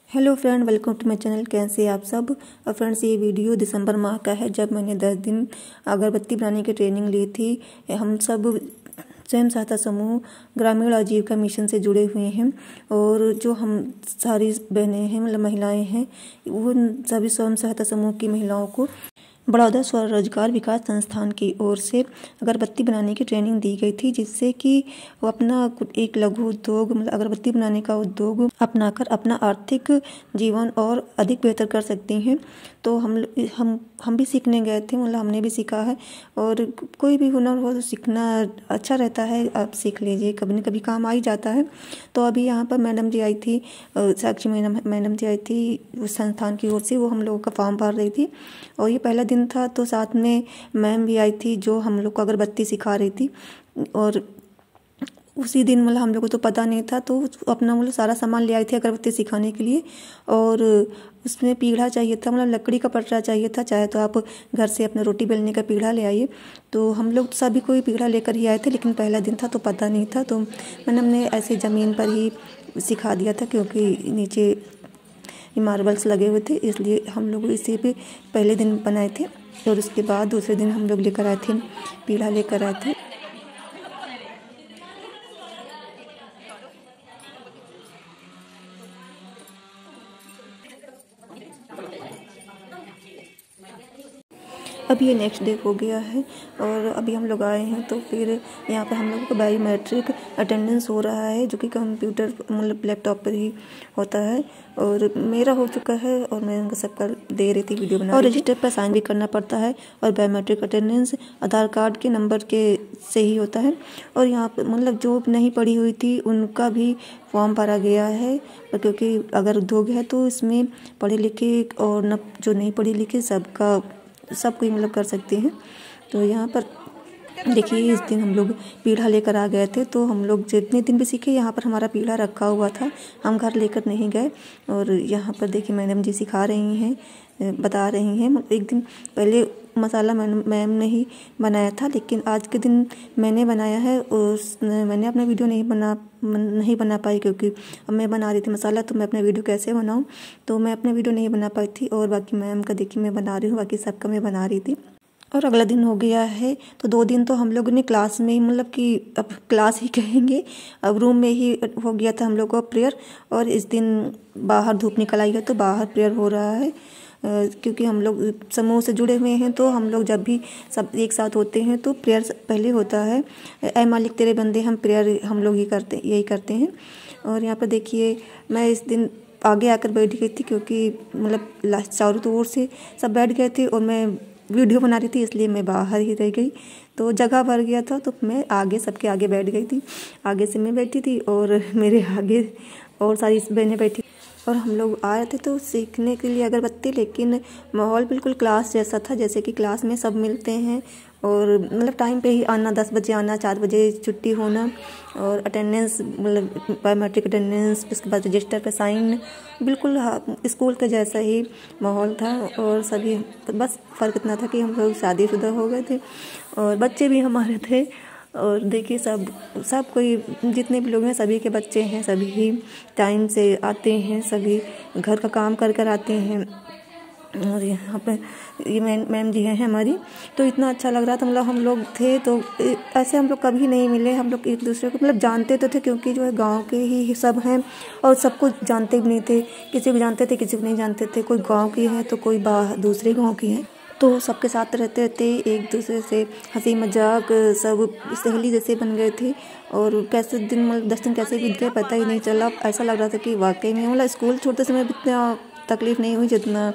Hello friend, welcome to my channel. कैसे आप सब। और फ्रेंड्स, ये वीडियो दिसंबर माह का है जब मैंने 10 दिन अगरबत्ती बनाने की ट्रेनिंग ली थी। हम सब स्वयं सहायता समूह ग्रामीण आजीविका मिशन से जुड़े हुए हैं और जो हम सारी बहनें हैं, मतलब महिलाएं हैं, वो सभी स्वयं सहायता समूह की महिलाओं को बड़ौदा स्वरोजगार विकास संस्थान की ओर से अगरबत्ती बनाने की ट्रेनिंग दी गई थी, जिससे कि वो अपना एक लघु उद्योग, मतलब अगरबत्ती बनाने का उद्योग अपनाकर अपना आर्थिक जीवन और अधिक बेहतर कर सकती हैं। तो हम भी सीखने गए थे, मतलब हमने भी सीखा है। और कोई भी हुनर हो तो सीखना अच्छा रहता है, आप सीख लीजिए, कभी न कभी काम आ ही जाता है। तो अभी यहाँ पर मैडम जी आई थी, साक्षी मैडम जी आई थी उस संस्थान की ओर से। वो हम लोगों का फॉर्म भर रही थी और ये पहला दिन था, तो साथ में मैम भी आई थी जो हम लोग को अगरबत्ती सिखा रही थी। और उसी दिन मतलब हम लोग को तो पता नहीं था, तो अपना मतलब सारा सामान ले आई थी अगरबत्ती सिखाने के लिए। और उसमें पीढ़ा चाहिए था, मतलब लकड़ी का पटरा चाहिए था, चाहे तो आप घर से अपना रोटी बेलने का पीढ़ा ले आइए। तो हम लोग सभी कोई पीढ़ा लेकर ही आए थे, लेकिन पहला दिन था तो पता नहीं था, तो मैंने हमने ऐसे ज़मीन पर ही सिखा दिया था, क्योंकि नीचे मार्बल्स लगे हुए थे, इसलिए हम लोग इसे भी पहले दिन बनाए थे। और उसके बाद दूसरे दिन हम लोग लेकर आए थे, पीढ़ा लेकर आए थे। अभी ये नेक्स्ट डे हो गया है और अभी हम लोग आए हैं, तो फिर यहाँ पे हम लोगों को बायोमेट्रिक अटेंडेंस हो रहा है, जो कि कंप्यूटर मतलब लैपटॉप पर ही होता है। और मेरा हो चुका है और मैं उनको सबका दे रही थी, वीडियो बना। और रजिस्टर पर साइन भी करना पड़ता है। और बायोमेट्रिक अटेंडेंस आधार कार्ड के नंबर के से ही होता है। और यहाँ पर मतलब जो नहीं पढ़ी हुई थी उनका भी फॉर्म भरा गया है, क्योंकि अगर उद्योग है तो इसमें पढ़े लिखे और न जो नहीं पढ़े लिखे सब कोई मतलब कर सकते हैं। तो यहाँ पर देखिए, इस दिन हम लोग पीढ़ा लेकर आ गए थे, तो हम लोग जितने दिन भी सीखे यहाँ पर हमारा पीढ़ा रखा हुआ था, हम घर लेकर नहीं गए। और यहाँ पर देखिए मैडम जी सिखा रही हैं, बता रही हैं। एक दिन पहले मसाला मैम ने ही बनाया था, लेकिन आज के दिन मैंने बनाया है। मैंने अपना वीडियो नहीं बना पाई, क्योंकि अब मैं बना रही थी मसाला, तो मैं अपना वीडियो कैसे बनाऊं, तो मैं अपना वीडियो नहीं बना पाई थी। और बाकी मैम का देखिए मैं बना रही हूँ, बाकी सबका मैं बना रही थी। और अगला दिन हो गया है, तो 2 दिन तो हम लोगों ने क्लास में ही, मतलब कि अब क्लास ही कहेंगे, अब रूम में ही हो गया था हम लोग का प्रेयर। और इस दिन बाहर धूप निकल आई है, तो बाहर प्रेयर हो रहा है। क्योंकि हम लोग समूह से जुड़े हुए हैं, तो हम लोग जब भी सब एक साथ होते हैं तो प्रेयर पहले होता है। ऐ मालिक तेरे बंदे, हम प्रेयर हम लोग यही करते हैं। और यहाँ पर देखिए मैं इस दिन आगे आकर बैठ गई थी, क्योंकि मतलब चारों ओर से सब बैठ गए थे और मैं वीडियो बना रही थी, इसलिए मैं बाहर ही रह गई। तो जगह भर गया था, तो मैं आगे सबके आगे बैठ गई थी। आगे से मैं बैठी थी और मेरे आगे और सारी बहनें बैठी। और हम लोग आए थे तो सीखने के लिए अगरबत्ती, लेकिन माहौल बिल्कुल क्लास जैसा था, जैसे कि क्लास में सब मिलते हैं। और मतलब टाइम पे ही आना, 10 बजे आना, 4 बजे छुट्टी होना। और अटेंडेंस, मतलब बायोमेट्रिक अटेंडेंस, उसके बाद रजिस्टर पे साइन, बिल्कुल स्कूल के जैसा ही माहौल था। और सभी बस फ़र्क इतना था कि हम लोग शादीशुदा हो गए थे और बच्चे भी हमारे थे। और देखिए सब कोई जितने भी लोग हैं सभी के बच्चे हैं, सभी ही टाइम से आते हैं, सभी घर का काम कर कर आते हैं। और यहाँ पे ये मैम जी हैं हमारी, तो इतना अच्छा लग रहा था। मतलब हम लोग थे तो ऐसे हम लोग कभी नहीं मिले, हम लोग एक दूसरे को मतलब जानते तो थे, क्योंकि जो है गांव के ही सब हैं और सबको जानते भी नहीं थे, किसी को जानते थे किसी को नहीं जानते थे, कोई गाँव की है तो कोई दूसरे गाँव की है। तो सबके साथ रहते थे, एक दूसरे से हंसी मजाक सब सहेली जैसे बन गए थे। और कैसे दिन, मतलब 10 दिन कैसे बीत गए पता ही नहीं चला। ऐसा लग रहा था कि वाकई में मतलब स्कूल छोड़ते समय भी इतना तकलीफ़ नहीं हुई जितना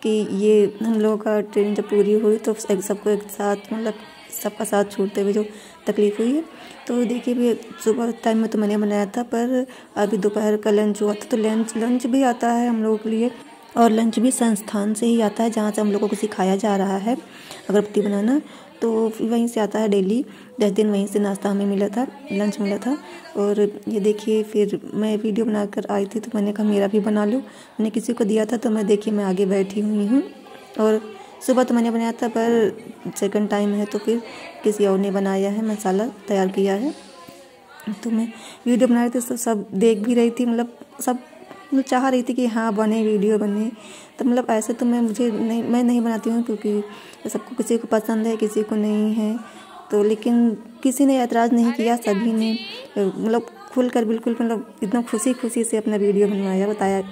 कि ये हम लोगों का ट्रेनिंग जब पूरी हुई तो सबको एक साथ, मतलब सबका साथ छोड़ते हुए जो तकलीफ़ हुई है। तो देखिए भी सुबह टाइम में तो मैंने बनाया था, पर अभी दोपहर का लंच हुआ था, तो लंच भी आता है हम लोगों के लिए। और लंच भी संस्थान से ही आता है, जहाँ से हम लोगों को सिखाया जा रहा है अगरबत्ती बनाना। तो वहीं से आता है डेली, 10 दिन वहीं से नाश्ता हमें मिला था, लंच मिला था। और ये देखिए फिर मैं वीडियो बनाकर आई थी, तो मैंने कहा मेरा भी बना लो। मैंने किसी को दिया था, तो मैं आगे बैठी हुई हूँ। और सुबह तो मैंने बनाया था, पर सेकंड टाइम है तो फिर किसी और ने बनाया है, मसाला तैयार किया है। तो मैं वीडियो बना रही थी, तो सब देख भी रही थी, मतलब सब मतलब चाह रही थी कि हाँ बने, वीडियो बने। तो मतलब ऐसे तो मैं नहीं बनाती हूँ, क्योंकि सबको किसी को पसंद है, किसी को नहीं है। तो लेकिन किसी ने एतराज़ नहीं किया, सभी ने मतलब खुलकर बिल्कुल मतलब एकदम खुशी से अपना वीडियो बनवाया, बताया,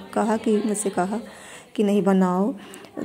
मुझसे कहा कि नहीं बनाओ।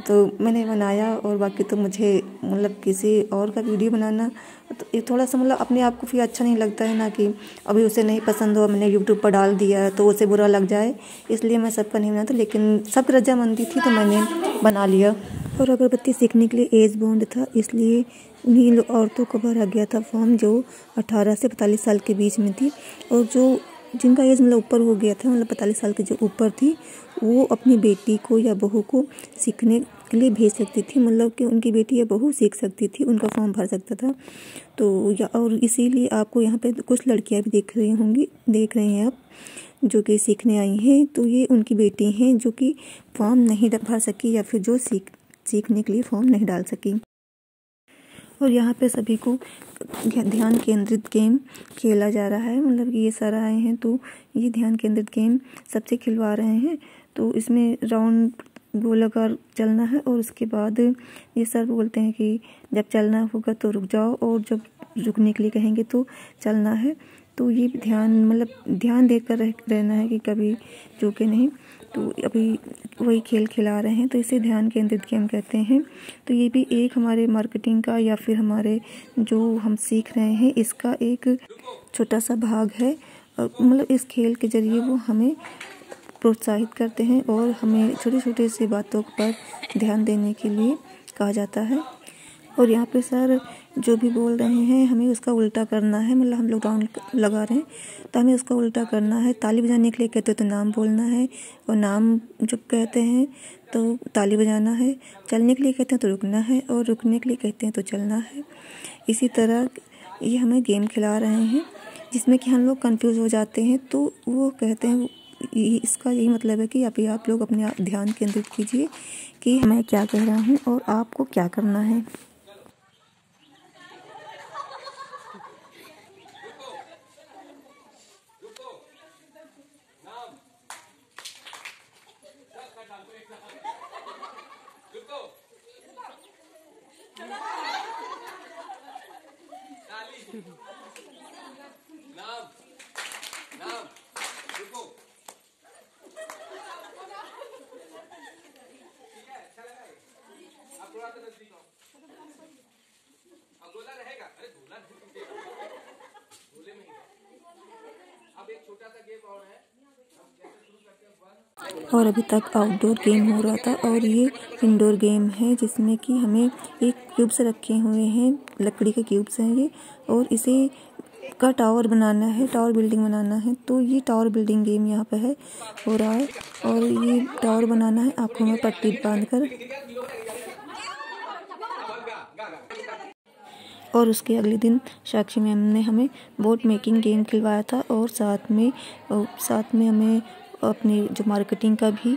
तो मैंने बनाया। और बाकी तो मुझे मतलब किसी और का वीडियो बनाना तो ये थोड़ा सा मतलब अपने आप को फिर अच्छा नहीं लगता है ना, कि अभी उसे नहीं पसंद हो, मैंने यूट्यूब पर डाल दिया तो उसे बुरा लग जाए, इसलिए मैं सबका नहीं बनाता। लेकिन सब रजामंदी थी तो मैंने बना लिया। और अगरबत्ती सीखने के लिए एज बॉन्ड था, इसलिए उन्हीं औरतों को भरा गया था फॉर्म जो 18 से 45 साल के बीच में थी। और जो जिनका एज मतलब ऊपर हो गया था, मतलब 45 साल के जो ऊपर थी, वो अपनी बेटी को या बहू को सीखने के लिए भेज सकती थी, मतलब कि उनकी बेटी या बहू सीख सकती थी, उनका फॉर्म भर सकता था। तो और इसीलिए आपको यहाँ पे कुछ लड़कियाँ भी देख रहे हैं आप, जो कि सीखने आई हैं। तो ये उनकी बेटी हैं जो कि फॉर्म नहीं भर सकी, या फिर जो सीखने के लिए फॉर्म नहीं डाल सकी। और यहाँ पे सभी को ध्यान केंद्रित गेम खेला जा रहा है, मतलब कि ये सर आए हैं तो ये ध्यान केंद्रित गेम सबसे खिलवा रहे हैं। तो इसमें राउंड गोलाकार चलना है, और उसके बाद ये सर बोलते हैं कि जब चलना होगा तो रुक जाओ, और जब रुकने के लिए कहेंगे तो चलना है। तो ये ध्यान देकर रहना है कि कभी रुके नहीं। तो अभी वही खेल खिला रहे हैं, तो इसे ध्यान केंद्रित गेम कहते हैं। तो ये भी एक हमारे मार्केटिंग का, या फिर हमारे जो हम सीख रहे हैं इसका एक छोटा सा भाग है। और मतलब इस खेल के जरिए वो हमें प्रोत्साहित करते हैं, और हमें छोटी छोटी सी बातों पर ध्यान देने के लिए कहा जाता है। और यहाँ पे सर जो भी बोल रहे हैं हमें उसका उल्टा करना है, मतलब हम लोग राउंड लगा रहे हैं तो हमें उसका उल्टा करना है। ताली बजाने के लिए कहते हैं तो नाम बोलना है, और नाम जब कहते हैं तो ताली बजाना है। चलने के लिए कहते हैं तो रुकना है, और रुकने के लिए कहते हैं तो चलना है। इसी तरह ये हमें गेम खिला रहे हैं, जिसमें कि हम लोग कंफ्यूज हो जाते हैं। तो वो कहते हैं इसका यही मतलब है कि अभी आप लोग अपने ध्यान केंद्रित कीजिए कि मैं क्या कह रहा हूँ और आपको क्या करना है। गोला रहेगा, अरे गोला गोले में अब एक छोटा सा गेम और है, हम जैसे शुरू करते हैं। और अभी तक आउटडोर गेम हो रहा था, और ये इंडोर गेम है जिसमें कि हमें एक क्यूब्स रखे हुए हैं, लकड़ी के क्यूब्स हैं ये, और इसे का टावर बनाना है, टावर बिल्डिंग बनाना है। तो ये टावर बिल्डिंग गेम यहाँ पे है हो रहा है, और ये टावर बनाना है आँखों में पट्टी बांधकर। और उसके अगले दिन साक्षी मैम ने हमें बोर्ड मेकिंग गेम खिलवाया था, और साथ में हमें अपनी जो मार्केटिंग का भी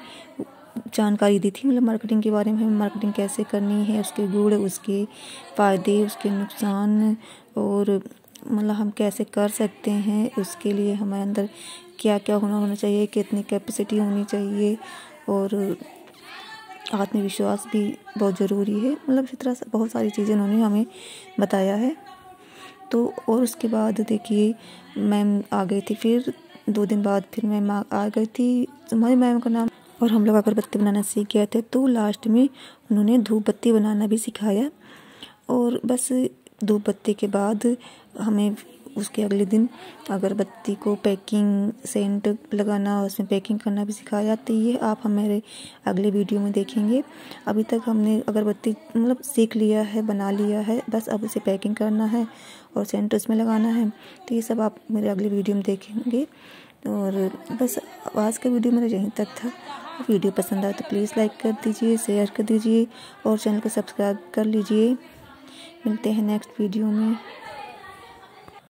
जानकारी दी थी, मतलब मार्केटिंग के बारे में, हमें मार्केटिंग कैसे करनी है, उसके गुण, उसके फ़ायदे, उसके नुकसान, और मतलब हम कैसे कर सकते हैं, उसके लिए हमारे अंदर क्या क्या होना चाहिए, कितनी कैपेसिटी होनी चाहिए, और आत्मविश्वास भी बहुत ज़रूरी है। मतलब इस तरह से बहुत सारी चीज़ें उन्होंने हमें बताया है। तो और उसके बाद देखिए मैम आ गई थी, फिर 2 दिन बाद फिर मैम आ गई थी, हमारी मैम का नाम, और हम लोग अगरबत्ती बनाना सीख गए थे। तो लास्ट में उन्होंने धूप बत्ती बनाना भी सिखाया, और बस धूप बत्ती के बाद हमें उसके अगले दिन अगरबत्ती को पैकिंग, सेंट लगाना, उसमें पैकिंग करना भी सिखाया। तो ये आप हमारे अगले वीडियो में देखेंगे। अभी तक हमने अगरबत्ती मतलब सीख लिया है, बना लिया है, बस अब उसे पैकिंग करना है और सेंट उसमें लगाना है। तो ये सब आप मेरे अगले वीडियो में देखेंगे। और बस आज का वीडियो मेरा यहीं तक था। वीडियो पसंद आए तो प्लीज़ लाइक कर दीजिए, शेयर कर दीजिए, और चैनल को सब्सक्राइब कर लीजिए। मिलते हैं नेक्स्ट वीडियो में।